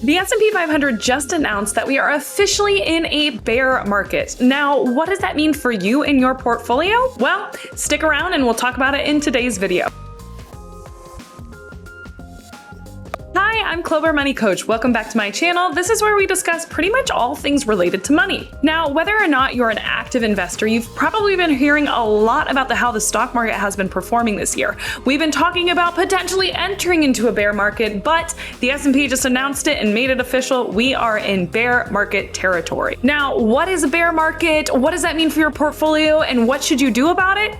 The S&P 500 just announced that we are officially in a bear market. Now, what does that mean for you and your portfolio? Well, stick around and we'll talk about it in today's video. Hi, I'm Clover Money Coach. Welcome back to my channel. This is where we discuss pretty much all things related to money. Now, whether or not you're an active investor, you've probably been hearing a lot about how the stock market has been performing this year. We've been talking about potentially entering into a bear market, but the S&P just announced it and made it official. We are in bear market territory. Now, what is a bear market? What does that mean for your portfolio? And what should you do about it?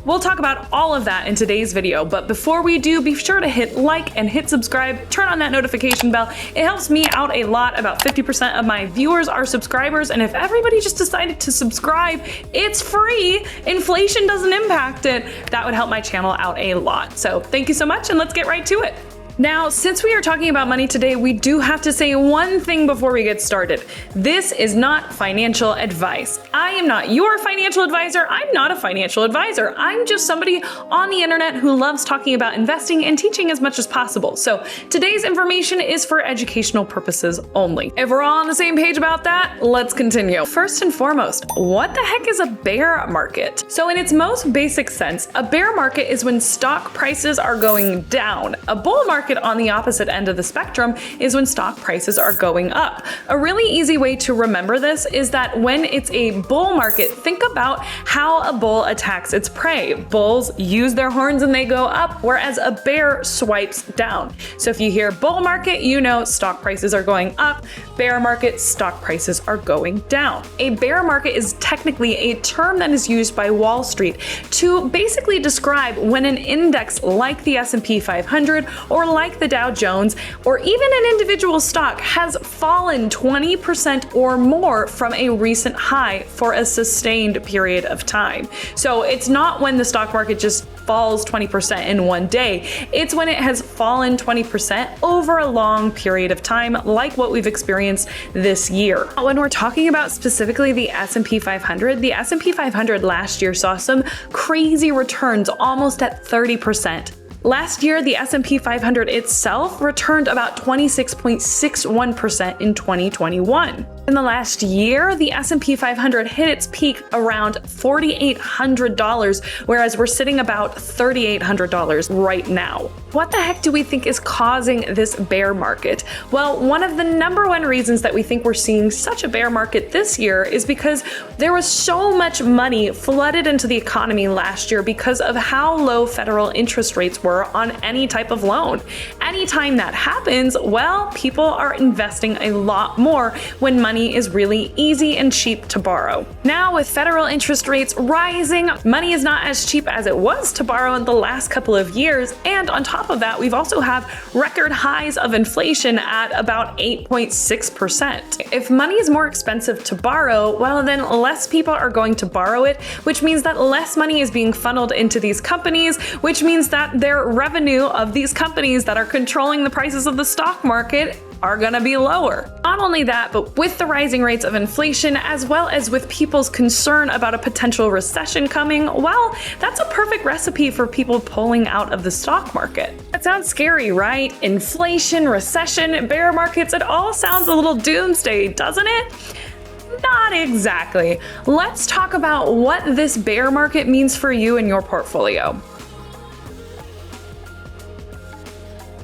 We'll talk about all of that in today's video, but before we do, be sure to hit like and hit subscribe, turn on that notification bell. It helps me out a lot. About 50% of my viewers are subscribers, and if everybody just decided to subscribe, it's free. Inflation doesn't impact it. That would help my channel out a lot. So thank you so much, and let's get right to it. Now, since we are talking about money today, we do have to say one thing before we get started. This is not financial advice. I am not your financial advisor. I'm not a financial advisor. I'm just somebody on the internet who loves talking about investing and teaching as much as possible. So today's information is for educational purposes only. If we're all on the same page about that, let's continue. First and foremost, what the heck is a bear market? So in its most basic sense, a bear market is when stock prices are going down. A bull market on the opposite end of the spectrum is when stock prices are going up. A really easy way to remember this is that when it's a bull market, think about how a bull attacks its prey. Bulls use their horns and they go up, whereas a bear swipes down. So if you hear bull market, you know stock prices are going up. Bear market, stock prices are going down. A bear market is technically a term that is used by Wall Street to basically describe when an index like the S&P 500 or like the Dow Jones, or even an individual stock has fallen 20% or more from a recent high for a sustained period of time. So it's not when the stock market just falls 20% in one day. It's when it has fallen 20% over a long period of time, like what we've experienced this year. When we're talking about specifically the S&P 500, the S&P 500 last year saw some crazy returns, almost at 30%. Last year, the S&P 500 itself returned about 26.61% in 2021. In the last year, the S&P 500 hit its peak around $4,800, whereas we're sitting about $3,800 right now. What the heck do we think is causing this bear market? Well, one of the number one reasons that we think we're seeing such a bear market this year is because there was so much money flooded into the economy last year because of how low federal interest rates were on any type of loan. Anytime that happens, well, people are investing a lot more when money is really easy and cheap to borrow. Now, with federal interest rates rising, money is not as cheap as it was to borrow in the last couple of years, and on top of that, we've also have record highs of inflation at about 8.6%. If money is more expensive to borrow, well, then less people are going to borrow it, which means that less money is being funneled into these companies, which means that their revenue of these companies that are controlling the prices of the stock market are gonna be lower. Not only that, but with the rising rates of inflation, as well as with people's concern about a potential recession coming, well, that's a perfect recipe for people pulling out of the stock market. That sounds scary, right? Inflation, recession, bear markets, it all sounds a little doomsday, doesn't it? Not exactly. Let's talk about what this bear market means for you and your portfolio.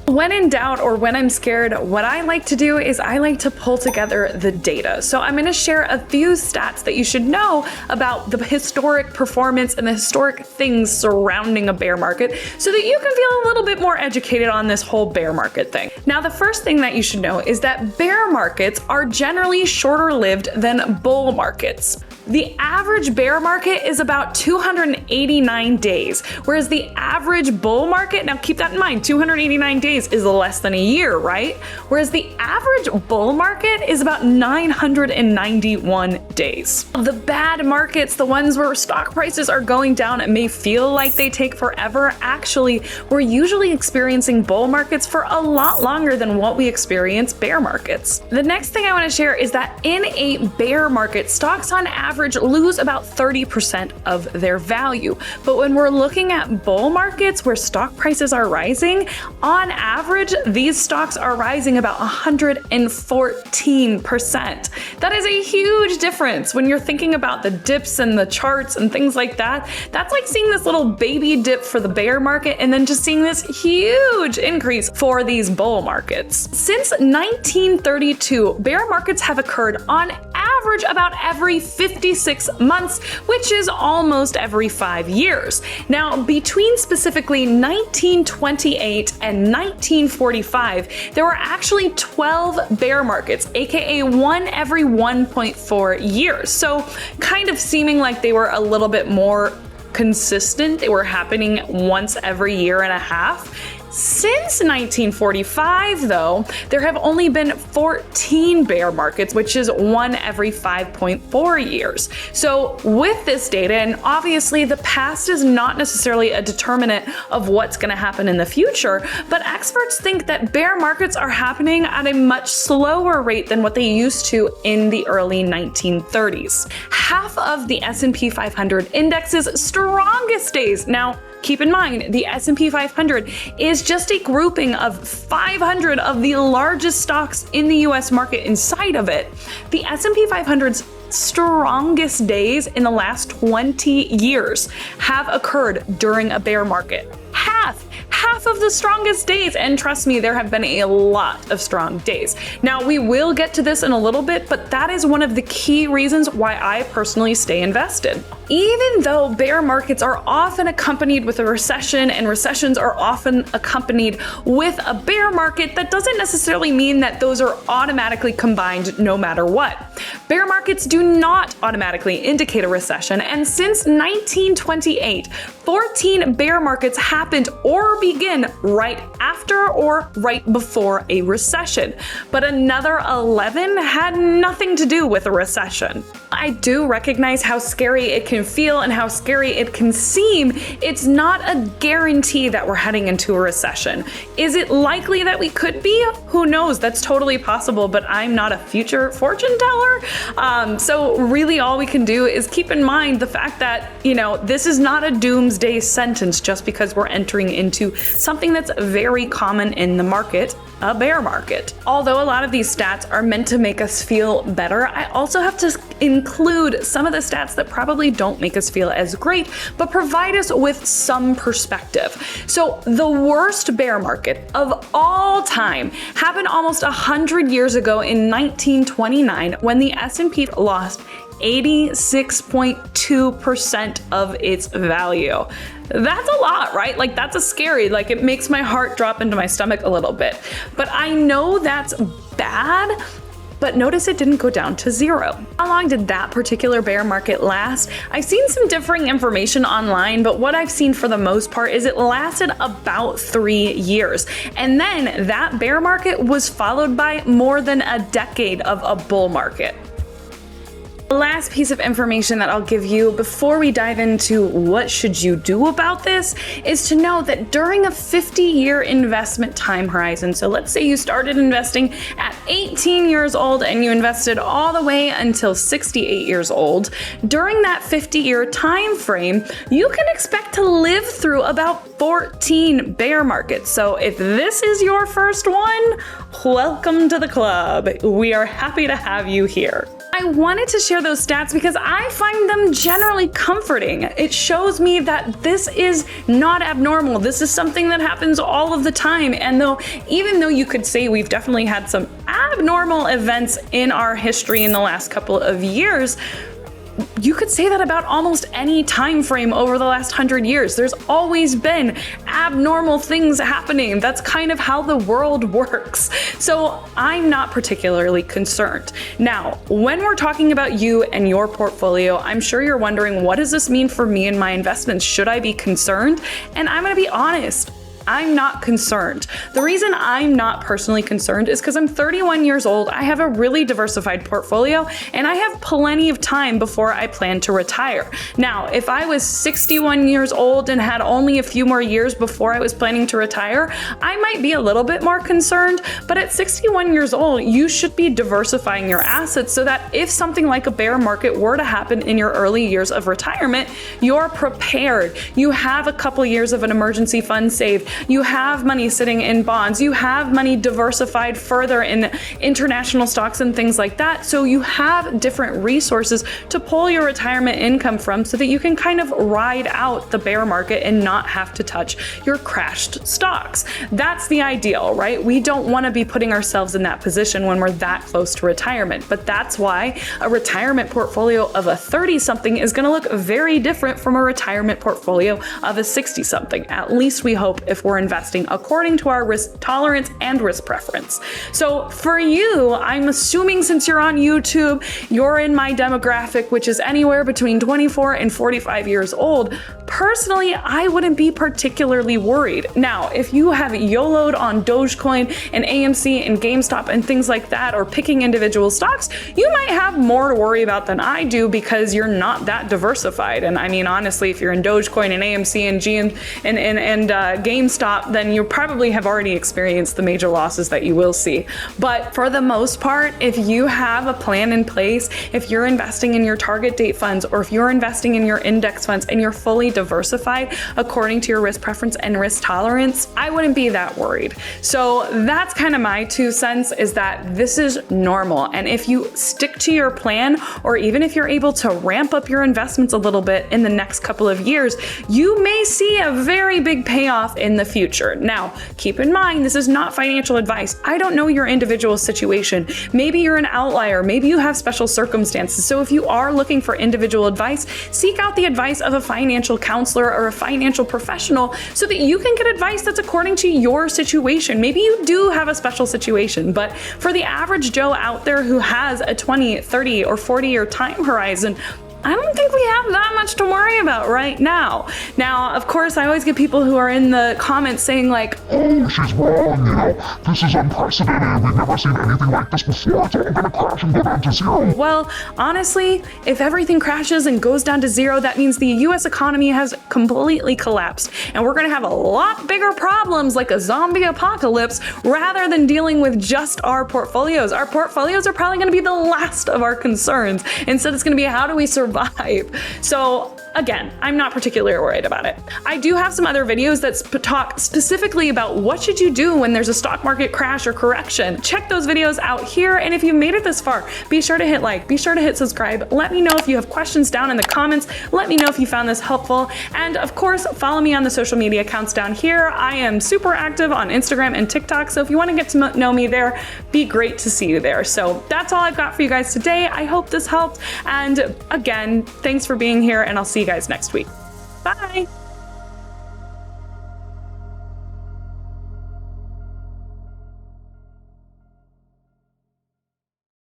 When in doubt or when I'm scared, what I like to do is I like to pull together the data. So I'm going to share a few stats that you should know about the historic performance and the historic things surrounding a bear market so that you can feel a little bit more educated on this whole bear market thing. Now, the first thing that you should know is that bear markets are generally shorter lived than bull markets. The average bear market is about 289 days, whereas the average bull market, now keep that in mind, 289 days is less than a year, right? Whereas the average bull market is about 991 days. The bad markets, the ones where stock prices are going down and may feel like they take forever, actually, we're usually experiencing bull markets for a lot longer than what we experience bear markets. The next thing I want to share is that in a bear market, stocks on average average lose about 30% of their value. But when we're looking at bull markets where stock prices are rising, on average, these stocks are rising about 114%. That is a huge difference when you're thinking about the dips and the charts and things like that. That's like seeing this little baby dip for the bear market and then just seeing this huge increase for these bull markets. Since 1932, bear markets have occurred on average about every 56 months, which is almost every 5 years. Now, between specifically 1928 and 1945, there were actually 12 bear markets, aka one every 1.4 years. So kind of seeming like they were a little bit more consistent. They were happening once every year and a half. Since 1945, though, there have only been 14 bear markets, which is one every 5.4 years. So with this data, and obviously the past is not necessarily a determinant of what's going to happen in the future, but experts think that bear markets are happening at a much slower rate than what they used to in the early 1930s. Half of the S&P 500 index's strongest days. Now, keep in mind, the S&P 500 is just a grouping of 500 of the largest stocks in the US market inside of it. The S&P 500's strongest days in the last 20 years have occurred during a bear market. Half of the strongest days, and trust me, there have been a lot of strong days. Now, we will get to this in a little bit, but that is one of the key reasons why I personally stay invested. Even though bear markets are often accompanied with a recession and recessions are often accompanied with a bear market, that doesn't necessarily mean that those are automatically combined no matter what. Bear markets do not automatically indicate a recession, and since 1928, 14 bear markets happened or begin right after or right before a recession, but another 11 had nothing to do with a recession. I do recognize how scary it can feel and how scary it can seem. It's not a guarantee that we're heading into a recession. Is it likely that we could be? Who knows? That's totally possible, but I'm not a future fortune teller. So really all we can do is keep in mind the fact that, this is not a doomsday sentence just because we're entering into something that's very common in the market, a bear market. Although a lot of these stats are meant to make us feel better, I also have to include some of the stats that probably don't make us feel as great, but provide us with some perspective. So the worst bear market of all time happened almost 100 years ago in 1929 when the S&P lost 86.2% of its value. That's a lot, right? Like, that's a scary, it makes my heart drop into my stomach a little bit. But I know that's bad, but notice it didn't go down to zero. How long did that particular bear market last? I've seen some differing information online, but what I've seen for the most part is it lasted about 3 years. And then that bear market was followed by more than a decade of a bull market. The last piece of information that I'll give you before we dive into what should you do about this is to know that during a 50-year investment time horizon, so let's say you started investing at 18 years old and you invested all the way until 68 years old, during that 50-year time frame, you can expect to live through about 14 bear markets. So if this is your first one, welcome to the club. We are happy to have you here. I wanted to share those stats because I find them generally comforting. It shows me that this is not abnormal. This is something that happens all of the time. And even though you could say we've definitely had some abnormal events in our history in the last couple of years, you could say that about almost any time frame over the last 100 years. There's always been abnormal things happening. That's kind of how the world works. So I'm not particularly concerned. Now, when we're talking about you and your portfolio, I'm sure you're wondering, what does this mean for me and my investments? Should I be concerned? And I'm going to be honest. I'm not concerned. The reason I'm not personally concerned is because I'm 31 years old, I have a really diversified portfolio, and I have plenty of time before I plan to retire. Now, if I was 61 years old and had only a few more years before I was planning to retire, I might be a little bit more concerned, but at 61 years old, you should be diversifying your assets so that if something like a bear market were to happen in your early years of retirement, you're prepared. You have a couple years of an emergency fund saved. You have money sitting in bonds. You have money diversified further in international stocks and things like that. So you have different resources to pull your retirement income from so that you can kind of ride out the bear market and not have to touch your crashed stocks. That's the ideal, right? We don't want to be putting ourselves in that position when we're that close to retirement. But that's why a retirement portfolio of a 30-something is going to look very different from a retirement portfolio of a 60-something. At least we hope, if we're investing according to our risk tolerance and risk preference. So for you, I'm assuming since you're on YouTube, you're in my demographic, which is anywhere between 24 and 45 years old. Personally, I wouldn't be particularly worried. Now, if you have YOLO'd on Dogecoin and AMC and GameStop and things like that, or picking individual stocks, you might have more to worry about than I do because you're not that diversified. And I mean, honestly, if you're in Dogecoin and AMC and GameStop, then you probably have already experienced the major losses that you will see. But for the most part, if you have a plan in place, if you're investing in your target date funds, or if you're investing in your index funds and you're fully diversified according to your risk preference and risk tolerance, I wouldn't be that worried. So that's kind of my 2 cents, is that this is normal. And if you stick to your plan, or even if you're able to ramp up your investments a little bit in the next couple of years, you may see a very big payoff in the future. Now, keep in mind, this is not financial advice. I don't know your individual situation. Maybe you're an outlier. Maybe you have special circumstances. So if you are looking for individual advice, seek out the advice of a financial counselor or a financial professional so that you can get advice that's according to your situation. Maybe you do have a special situation, but for the average Joe out there who has a 20, 30, or 40-year time horizon, I don't think we have that much to worry about right now. Now, of course, I always get people who are in the comments saying like, "Oh, she's wrong, this is unprecedented. We've never seen anything like this before. It's all gonna crash and go down to zero." Well, honestly, if everything crashes and goes down to zero, that means the US economy has completely collapsed, and we're gonna have a lot bigger problems like a zombie apocalypse rather than dealing with just our portfolios. Our portfolios are probably gonna be the last of our concerns. Instead, it's gonna be, how do we survive? So again, I'm not particularly worried about it. I do have some other videos that talk specifically about what should you do when there's a stock market crash or correction. Check those videos out here, and if you made it this far, be sure to hit like, be sure to hit subscribe. Let me know if you have questions down in the comments. Let me know if you found this helpful, and of course, follow me on the social media accounts down here. I am super active on Instagram and TikTok, so if you want to get to know me there, be great to see you there. So that's all I've got for you guys today. I hope this helped, and again, thanks for being here, and I'll see you guys next week. Bye.